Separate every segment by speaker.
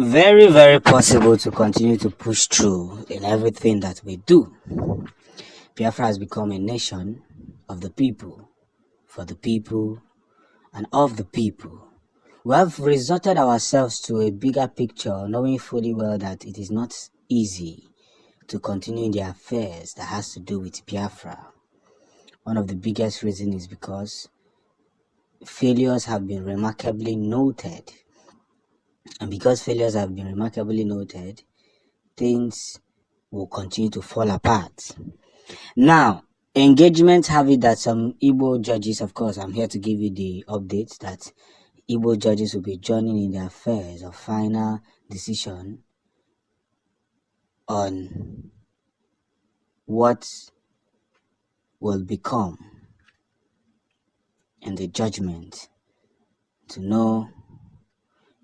Speaker 1: Very, very possible to continue to push through in everything that we do. Biafra has become a nation of the people, for the people, and of the people. We have resorted ourselves to a bigger picture, knowing fully well that it is not easy to continue in the affairs that has to do with Biafra. One of the biggest reasons is because failures have been remarkably noted. And because failures have been remarkably noted, things will continue to fall apart. Now, engagement have it that some Igbo judges, of course, I'm here to give you the update that Igbo judges will be joining in the affairs of final decision on what will become in the judgment to know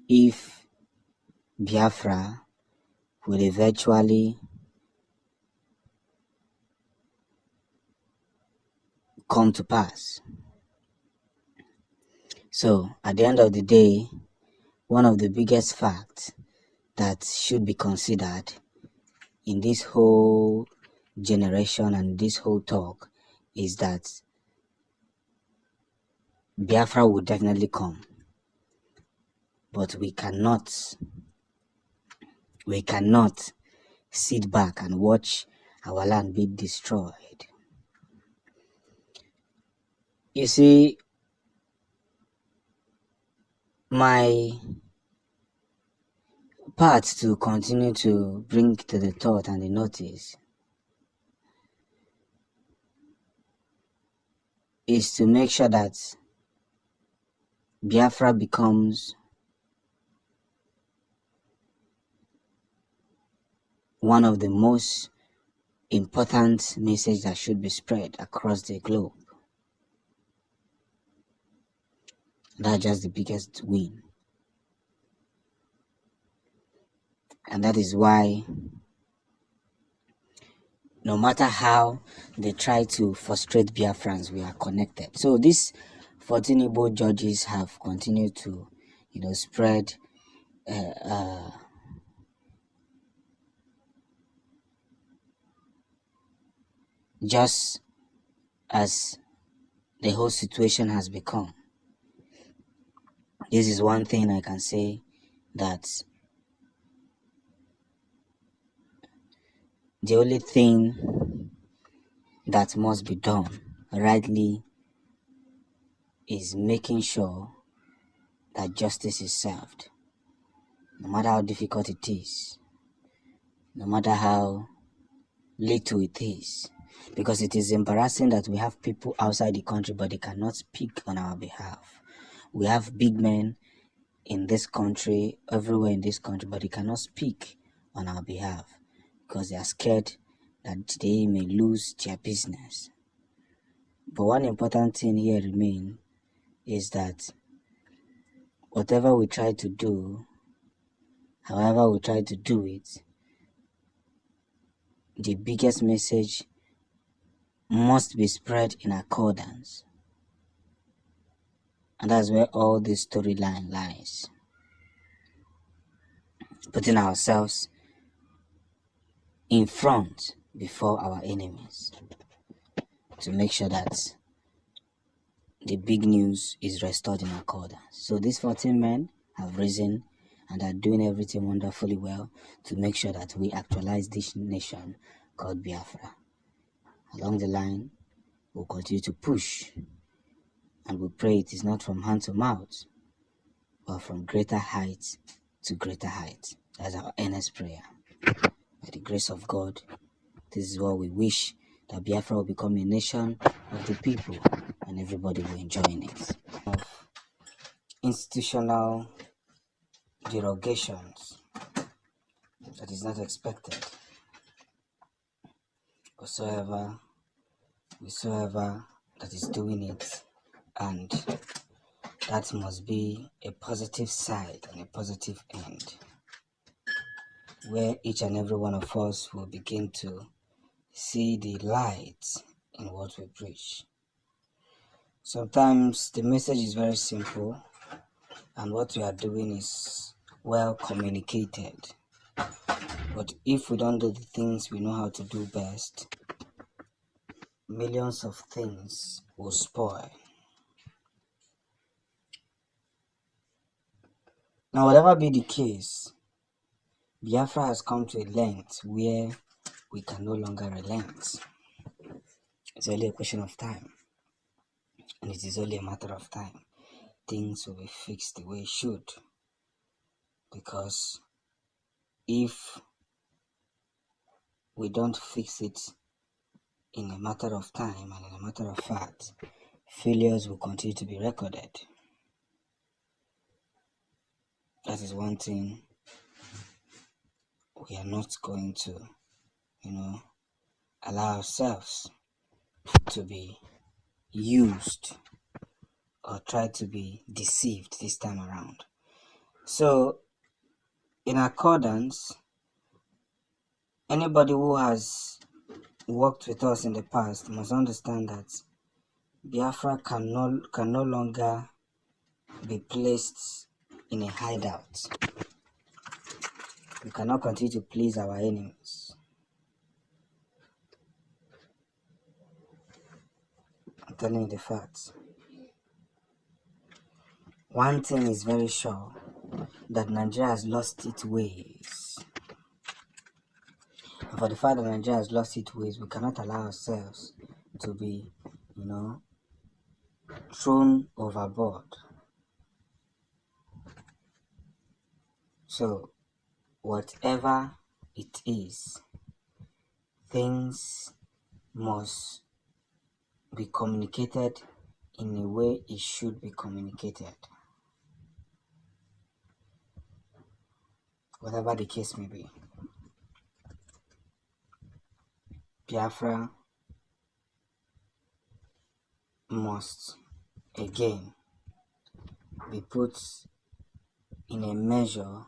Speaker 1: if Biafra will eventually come to pass. So, at the end of the day, one of the biggest facts that should be considered in this whole generation and this whole talk is that Biafra will definitely come. But we cannot sit back and watch our land be destroyed. You see, my part to continue to bring to the thought and the notice is to make sure that Biafra becomes one of the most important messages that should be spread across the globe. That's just the biggest win. And that is why no matter how they try to frustrate Biafrans, we are connected. So these 14 Igbo judges have continued to, spread just as the whole situation has become. This is one thing I can say, that the only thing that must be done rightly is making sure that justice is served, no matter how difficult it is, no matter how little it is, because it is embarrassing that we have people outside the country but they cannot speak on our behalf. We have big men in this country, everywhere in this country, but they cannot speak on our behalf because they are scared that they may lose their business. But one important thing here remains is that whatever we try to do, however we try to do it, the biggest message must be spread in accordance. And that's where all this storyline lies. Putting ourselves in front before our enemies to make sure that the big news is restored in accordance. So these 14 men have risen and are doing everything wonderfully well to make sure that we actualize this nation called Biafra. Along the line, we'll continue to push, and we pray it is not from hand to mouth, but from greater heights to greater heights. That's our earnest prayer. By the grace of God, this is what we wish, that Biafra will become a nation of the people and everybody will enjoy it. Of institutional derogations that is not expected. Whosoever that is doing it, and that must be a positive side and a positive end, where each and every one of us will begin to see the light in what we preach. Sometimes the message is very simple, and what we are doing is well communicated. But if we don't do the things we know how to do best, millions of things will spoil. Now, whatever be the case, Biafra has come to a length where we can no longer relent. It's only a question of time, and it is only a matter of time. Things will be fixed the way it should, because if we don't fix it in a matter of time and in a matter of fact, failures will continue to be recorded. That is one thing we are not going to, allow ourselves to be used or try to be deceived this time around. So, in accordance, anybody who has worked with us in the past must understand that Biafra can no longer be placed in a hideout. We cannot continue to please our enemies. I'm telling you the facts. One thing is very sure, that Nigeria has lost its ways. And for the fact that Nigeria has lost its ways, we cannot allow ourselves to be, thrown overboard. So, whatever it is, things must be communicated in a way it should be communicated. Whatever the case may be. Biafra must again be put in a measure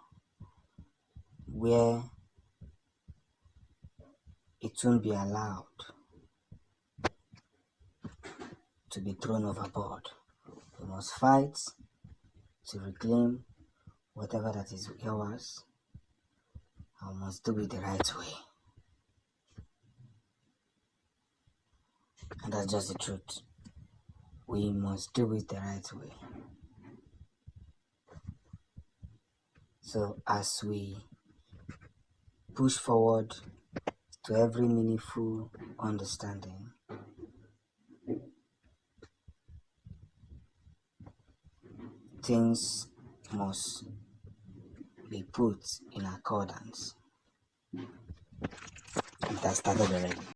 Speaker 1: where it won't be allowed to be thrown overboard. We must fight to reclaim whatever that is yours, and we must do it the right way. And that's just the truth. We must do it the right way. So as we push forward to every meaningful understanding, things must be put in accordance. It has started already.